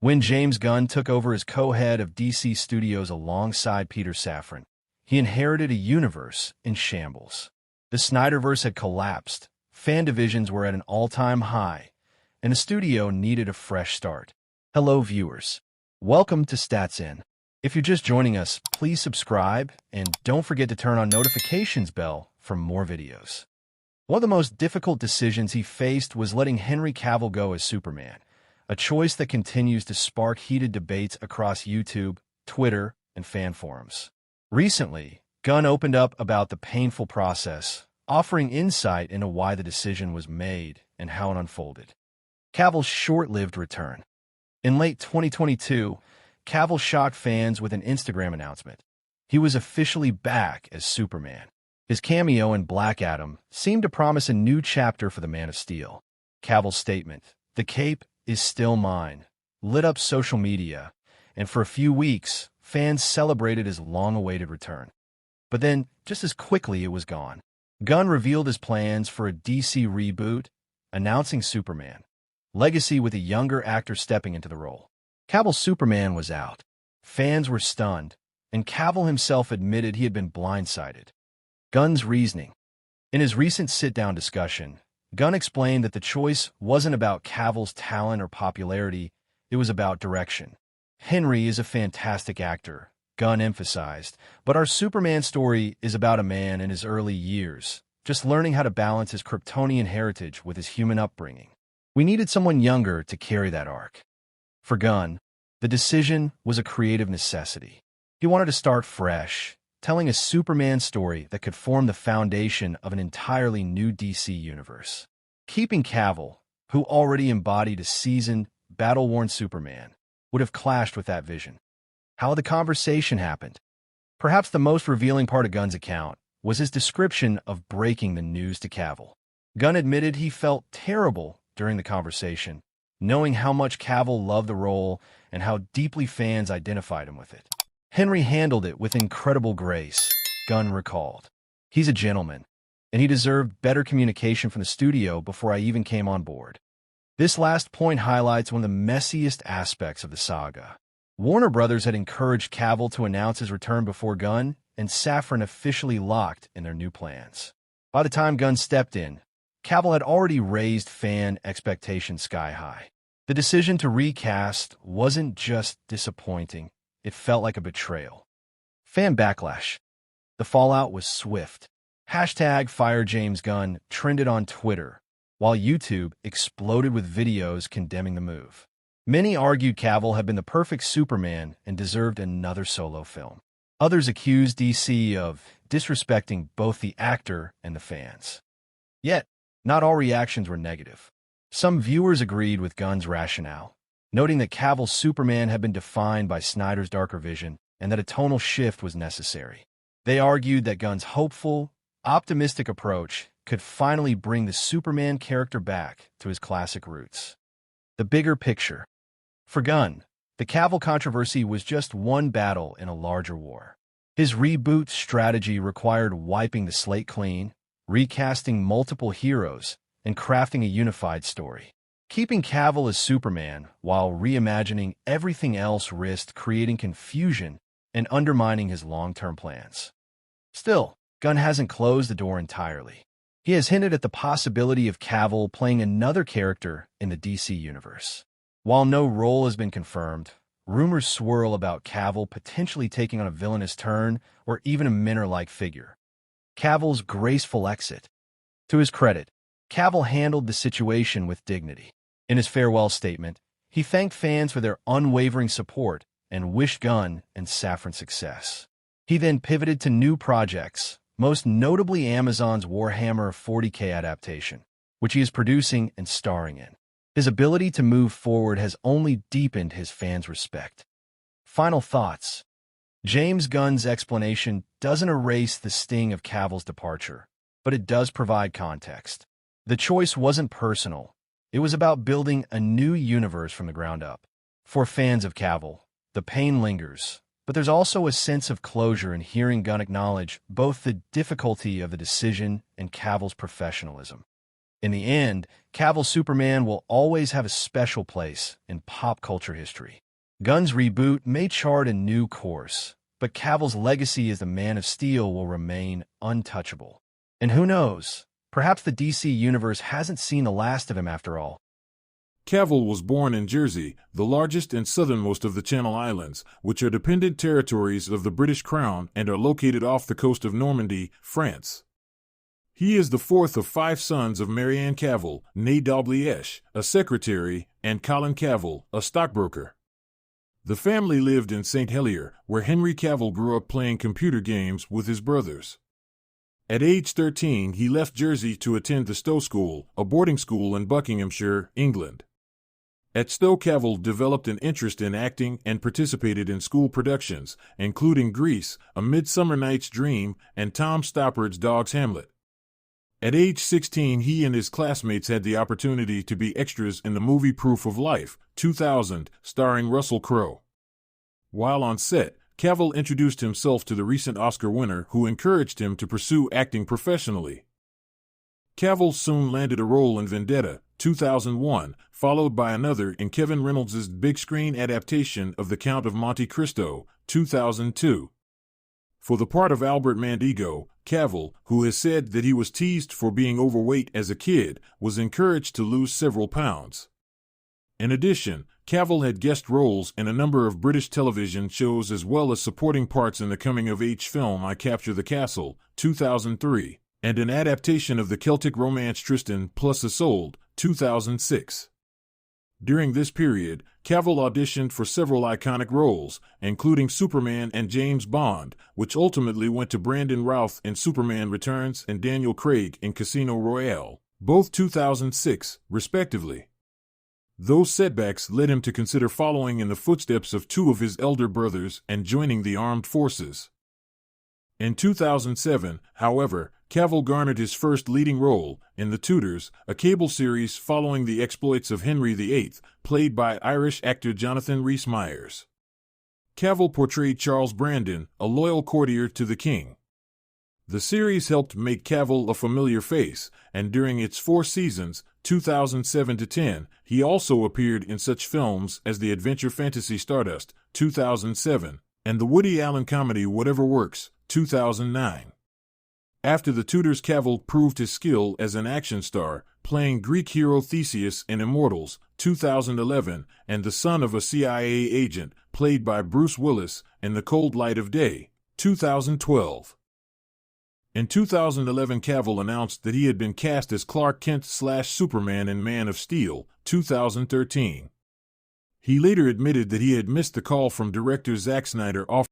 When James Gunn took over as co-head of DC Studios alongside Peter Safran, he inherited a universe in shambles. The Snyderverse had collapsed, fan divisions were at an all-time high, and the studio needed a fresh start. Hello, viewers. Welcome to Stats In. If you're just joining us, please subscribe, and don't forget to turn on notifications bell for more videos. One of the most difficult decisions he faced was letting Henry Cavill go as Superman, a choice that continues to spark heated debates across YouTube, Twitter, and fan forums. Recently, Gunn opened up about the painful process, offering insight into why the decision was made and how it unfolded. Cavill's short-lived return. In late 2022, Cavill shocked fans with an Instagram announcement. He was officially back as Superman. His cameo in Black Adam seemed to promise a new chapter for the Man of Steel. Cavill's statement, "The cape is still mine," lit up social media, and for a few weeks, fans celebrated his long-awaited return. But then, just as quickly, it was gone. Gunn revealed his plans for a DC reboot, announcing Superman Legacy with a younger actor stepping into the role. Cavill's Superman was out. Fans were stunned, and Cavill himself admitted he had been blindsided. Gunn's reasoning. In his recent sit-down discussion, Gunn explained that the choice wasn't about Cavill's talent or popularity, it was about direction. Henry is a fantastic actor, Gunn emphasized, but our Superman story is about a man in his early years, just learning how to balance his Kryptonian heritage with his human upbringing. We needed someone younger to carry that arc. For Gunn, the decision was a creative necessity. He wanted to start fresh, telling a Superman story that could form the foundation of an entirely new DC universe. Keeping Cavill, who already embodied a seasoned, battle-worn Superman, would have clashed with that vision. How the conversation happened. Perhaps the most revealing part of Gunn's account was his description of breaking the news to Cavill. Gunn admitted he felt terrible during the conversation, knowing how much Cavill loved the role and how deeply fans identified him with it. Henry handled it with incredible grace, Gunn recalled. He's a gentleman, and he deserved better communication from the studio before I even came on board. This last point highlights one of the messiest aspects of the saga. Warner Brothers had encouraged Cavill to announce his return before Gunn and Safran officially locked in their new plans. By the time Gunn stepped in, Cavill had already raised fan expectations sky high. The decision to recast wasn't just disappointing, it felt like a betrayal. Fan backlash. The fallout was swift. #FireJamesGunn trended on Twitter, while YouTube exploded with videos condemning the move. Many argued Cavill had been the perfect Superman and deserved another solo film. Others accused DC of disrespecting both the actor and the fans. Yet, not all reactions were negative. Some viewers agreed with Gunn's rationale, noting that Cavill's Superman had been defined by Snyder's darker vision and that a tonal shift was necessary. They argued that Gunn's hopeful, optimistic approach could finally bring the Superman character back to his classic roots. The bigger picture. For Gunn, the Cavill controversy was just one battle in a larger war. His reboot strategy required wiping the slate clean, recasting multiple heroes, and crafting a unified story. Keeping Cavill as Superman while reimagining everything else risked creating confusion and undermining his long-term plans. Still, Gunn hasn't closed the door entirely. He has hinted at the possibility of Cavill playing another character in the DC universe. While no role has been confirmed, rumors swirl about Cavill potentially taking on a villainous turn or even a Minner-like figure. Cavill's graceful exit. To his credit, Cavill handled the situation with dignity. In his farewell statement, he thanked fans for their unwavering support and wished Gunn and Safran success. He then pivoted to new projects, most notably Amazon's Warhammer 40K adaptation, which he is producing and starring in. His ability to move forward has only deepened his fans' respect. Final thoughts. James Gunn's explanation doesn't erase the sting of Cavill's departure, but it does provide context. The choice wasn't personal. It was about building a new universe from the ground up. For fans of Cavill, the pain lingers, but there's also a sense of closure in hearing Gunn acknowledge both the difficulty of the decision and Cavill's professionalism. In the end, Cavill's Superman will always have a special place in pop culture history. Gunn's reboot may chart a new course, but Cavill's legacy as the Man of Steel will remain untouchable. And who knows, perhaps the DC Universe hasn't seen the last of him after all. Cavill was born in Jersey, the largest and southernmost of the Channel Islands, which are dependent territories of the British Crown and are located off the coast of Normandy, France. He is the fourth of 5 sons of Marianne Cavill, née Dalgliesh, a secretary, and Colin Cavill, a stockbroker. The family lived in St. Helier, where Henry Cavill grew up playing computer games with his brothers. At age 13, he left Jersey to attend the Stowe School, a boarding school in Buckinghamshire, England. At Stowe, Cavill developed an interest in acting and participated in school productions, including Grease, A Midsummer Night's Dream, and Tom Stoppard's Dog's Hamlet. At age 16, he and his classmates had the opportunity to be extras in the movie Proof of Life, 2000, starring Russell Crowe. While on set, Cavill introduced himself to the recent Oscar winner, who encouraged him to pursue acting professionally. Cavill soon landed a role in Vendetta, 2001, followed by another in Kevin Reynolds' big-screen adaptation of The Count of Monte Cristo, 2002. For the part of Albert Mandigo, Cavill, who has said that he was teased for being overweight as a kid, was encouraged to lose several pounds. In addition, Cavill had guest roles in a number of British television shows as well as supporting parts in the coming-of-age film I Capture the Castle, 2003, and an adaptation of the Celtic romance Tristan plus Isolde, 2006. During this period, Cavill auditioned for several iconic roles, including Superman and James Bond, which ultimately went to Brandon Routh in Superman Returns and Daniel Craig in Casino Royale, both 2006, respectively. Those setbacks led him to consider following in the footsteps of 2 of his elder brothers and joining the armed forces. In 2007, however, Cavill garnered his first leading role in The Tudors, a cable series following the exploits of Henry VIII, played by Irish actor Jonathan Rhys-Meyers. Cavill portrayed Charles Brandon, a loyal courtier to the king. The series helped make Cavill a familiar face, and during its 4 seasons, 2007 to 10, he also appeared in such films as the adventure fantasy Stardust, 2007, and the Woody Allen comedy Whatever Works, 2009. After The Tudors, Cavill proved his skill as an action star, playing Greek hero Theseus in Immortals, 2011, and the son of a CIA agent, played by Bruce Willis, in The Cold Light of Day, 2012. In 2011, Cavill announced that he had been cast as Clark Kent/Superman in Man of Steel, 2013. He later admitted that he had missed the call from director Zack Snyder offering